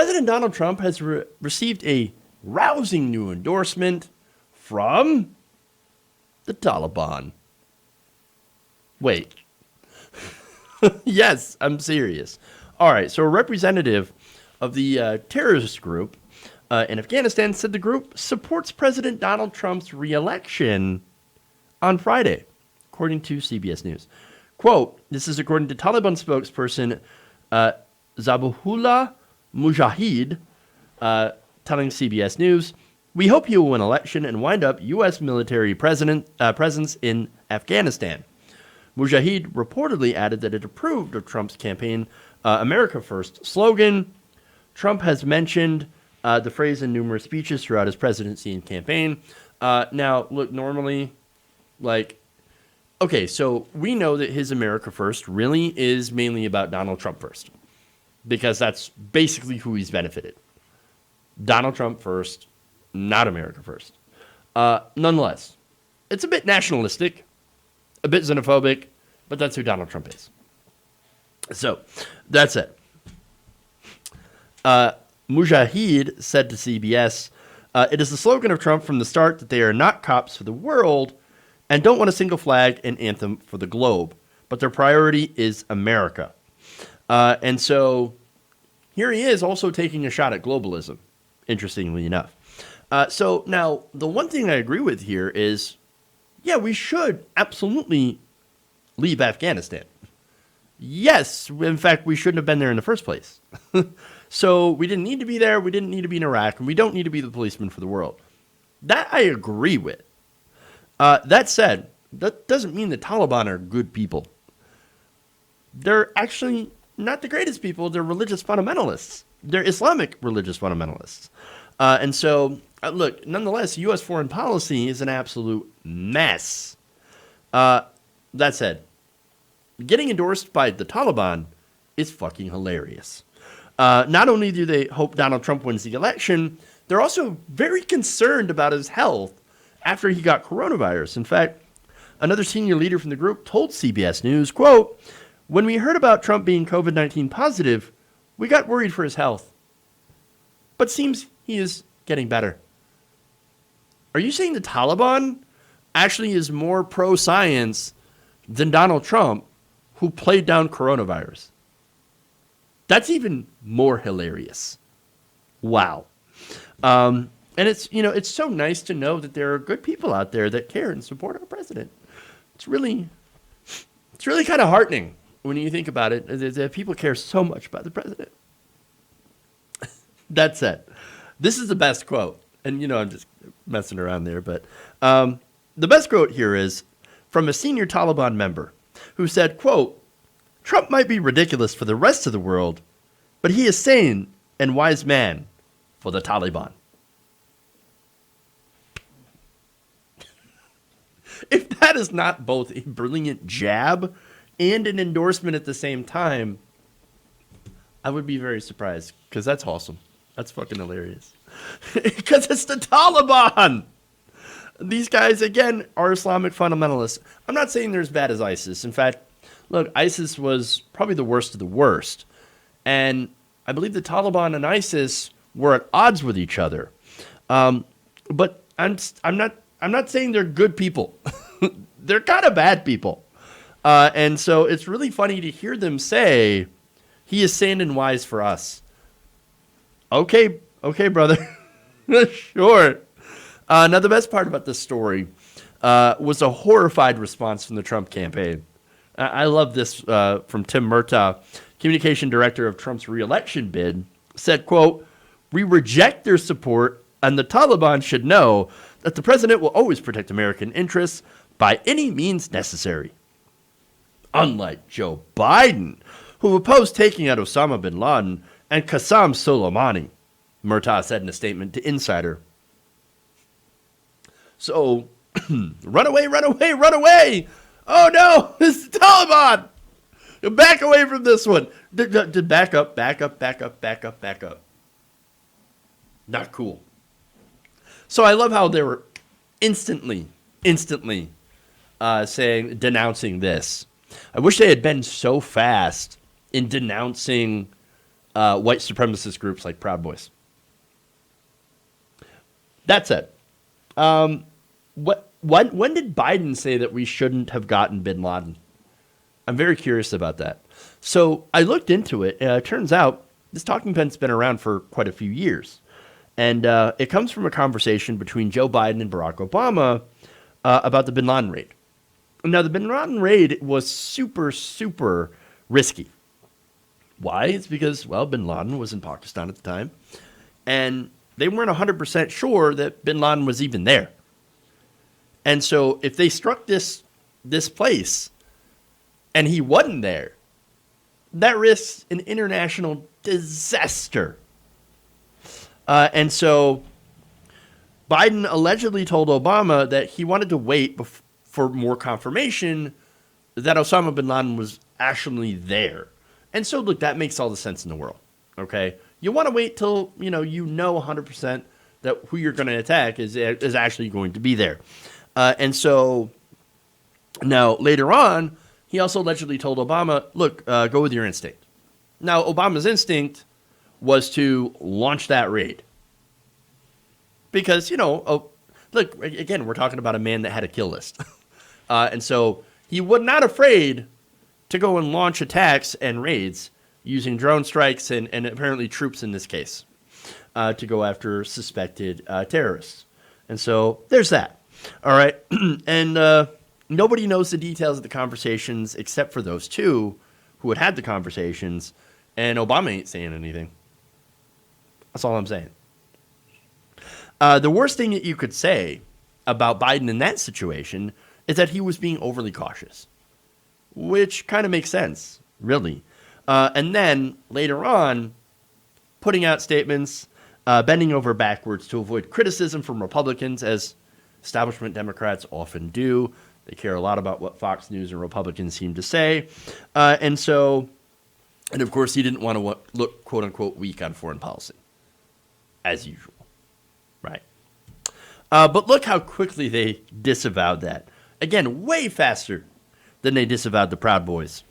President Donald Trump has received a rousing new endorsement from the Taliban. Wait. Yes, I'm serious. All right, so a representative of the terrorist group in Afghanistan said the group supports President Donald Trump's reelection on Friday, according to CBS News. Quote, this is according to Taliban spokesperson Zabihullah Mujahid, telling CBS News, we hope he will win election and wind up U.S. military presence in Afghanistan. Mujahid reportedly added that it approved of Trump's campaign America First slogan. Trump has mentioned the phrase in numerous speeches throughout his presidency and campaign. Now, look, normally, okay, so we know that his America First really is mainly about Donald Trump first, because that's basically who he's benefited. Donald Trump first, not America first. Nonetheless, it's a bit nationalistic, a bit xenophobic, but that's who Donald Trump is. So, that's it. Mujahid said to CBS, it is the slogan of Trump from the start that they are not cops for the world and don't want a single flag and anthem for the globe, but their priority is America. And so here he is also taking a shot at globalism, interestingly enough. So now the one thing I agree with here is, yeah, we should absolutely leave Afghanistan. Yes, in fact, we shouldn't have been there in the first place. So we didn't need to be there. We didn't need to be in Iraq, and we don't need to be the policeman for the world. That I agree with. That said, that doesn't mean the Taliban are good people. They're actually not the greatest people. They're religious fundamentalists. They're Islamic religious fundamentalists. And so, look, nonetheless, U.S. foreign policy is an absolute mess. That said, getting endorsed by the Taliban is fucking hilarious. Not only do they hope Donald Trump wins the election, they're also very concerned about his health after he got coronavirus. In fact, another senior leader from the group told CBS News, quote, when we heard about Trump being COVID-19 positive, we got worried for his health. But seems he is getting better. Are you saying the Taliban actually is more pro-science than Donald Trump, who played down coronavirus? That's even more hilarious. Wow. And it's, it's so nice to know that there are good people out there that care and support our president. It's really kind of heartening when you think about it, that people care so much about the president. That said, this is the best quote. And, I'm just messing around there. But the best quote here is from a senior Taliban member who said, quote, Trump might be ridiculous for the rest of the world, but he is sane and wise man for the Taliban. If that is not both a brilliant jab and an endorsement at the same time, I would be very surprised, because that's awesome. That's fucking hilarious. Because it's the Taliban. These guys, again, are Islamic fundamentalists. I'm not saying they're as bad as ISIS. In fact, look, ISIS was probably the worst of the worst. And I believe the Taliban and ISIS were at odds with each other. But I'm not saying they're good people. They're kind of bad people. And so it's really funny to hear them say, he is sane and wise for us. Okay, brother. Sure. Now, the best part about this story was a horrified response from the Trump campaign. I love this from Tim Murtaugh, communication director of Trump's reelection bid, said, quote, we reject their support, and the Taliban should know that the president will always protect American interests by any means necessary. Unlike Joe Biden, who opposed taking out Osama bin Laden and Qasem Soleimani, Murtaugh said in a statement to Insider. So, run away, run away, run away! Oh no, it's the Taliban! Back away from this one. Back up, back up, back up, back up, back up. Not cool. So I love how they were instantly denouncing this. I wish they had been so fast in denouncing white supremacist groups like Proud Boys. That said, when did Biden say that we shouldn't have gotten bin Laden? I'm very curious about that. So I looked into it, and it turns out this talking point's been around for quite a few years. And it comes from a conversation between Joe Biden and Barack Obama about the bin Laden raid. Now, the bin Laden raid was super, super risky. Why? It's because, well, bin Laden was in Pakistan at the time, and they weren't 100% sure that bin Laden was even there. And so if they struck this place and he wasn't there, that risks an international disaster. And so Biden allegedly told Obama that he wanted to wait for more confirmation that Osama bin Laden was actually there. And so, look, that makes all the sense in the world, okay? You want to wait till, you know 100% that who you're going to attack is actually going to be there. And so now later on, he also allegedly told Obama, look, go with your instinct. Now, Obama's instinct was to launch that raid. Because, look, again, we're talking about a man that had a kill list. And so he was not afraid to go and launch attacks and raids using drone strikes and apparently troops in this case to go after suspected terrorists. And so there's that. All right. And nobody knows the details of the conversations except for those two who had the conversations. And Obama ain't saying anything. That's all I'm saying. The worst thing that you could say about Biden in that situation is that he was being overly cautious, which kind of makes sense, really. And then later on, putting out statements, bending over backwards to avoid criticism from Republicans, as establishment Democrats often do. They care a lot about what Fox News and Republicans seem to say. And of course, he didn't want to look, quote unquote, weak on foreign policy, as usual. Right. But look how quickly they disavowed that. Again, way faster than they disavowed the Proud Boys,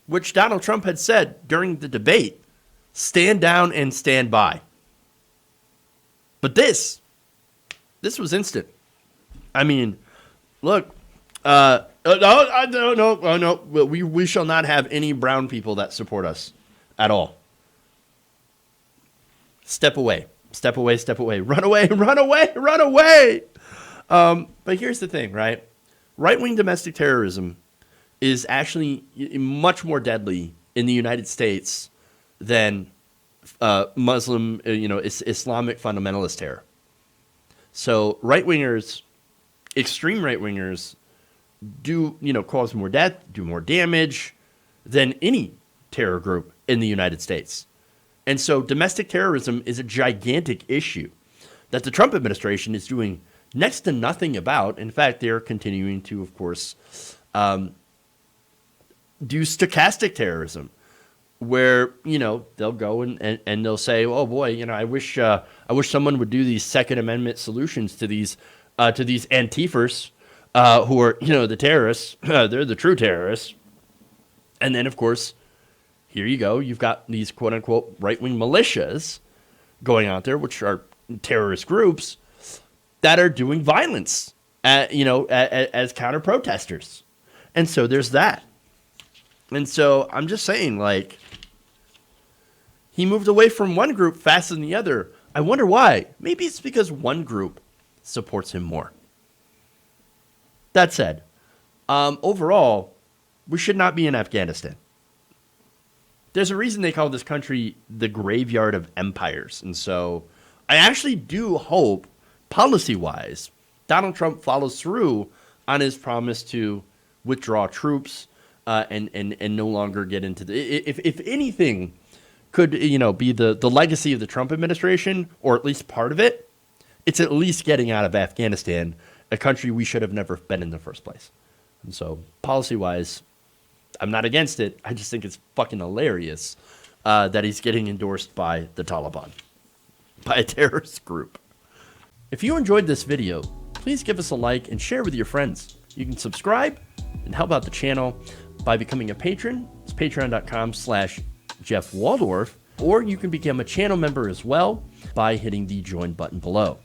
which Donald Trump had said during the debate, stand down and stand by. But this was instant. I mean, look, no, we shall not have any brown people that support us at all. Step away, step away, step away, run away, run away, run away. But here's the thing, right? Right-wing domestic terrorism is actually much more deadly in the United States than Muslim, Islamic fundamentalist terror. So right-wingers, extreme right-wingers, do cause more death, do more damage than any terror group in the United States. And so domestic terrorism is a gigantic issue that the Trump administration is doing next to nothing about. In fact, they're continuing to, of course, do stochastic terrorism, where they'll go and they'll say, "Oh boy, I wish someone would do these Second Amendment solutions to these Antifers who are the terrorists. They're the true terrorists." And then, of course, here you go. You've got these quote unquote right-wing militias going out there, which are terrorist groups that are doing violence, as counter-protesters. And so there's that. And so I'm just saying, like, he moved away from one group faster than the other. I wonder why. Maybe it's because one group supports him more. That said, overall, we should not be in Afghanistan. There's a reason they call this country the graveyard of empires. And so I actually do hope, policy-wise, Donald Trump follows through on his promise to withdraw troops and no longer get into the... If anything could, be the legacy of the Trump administration, or at least part of it, it's at least getting out of Afghanistan, a country we should have never been in the first place. And so, policy-wise, I'm not against it. I just think it's fucking hilarious that he's getting endorsed by the Taliban, by a terrorist group. If you enjoyed this video, please give us a like and share with your friends. You can subscribe and help out the channel by becoming a patron. It's patreon.com/Jeff Waldorf. Or you can become a channel member as well by hitting the join button below.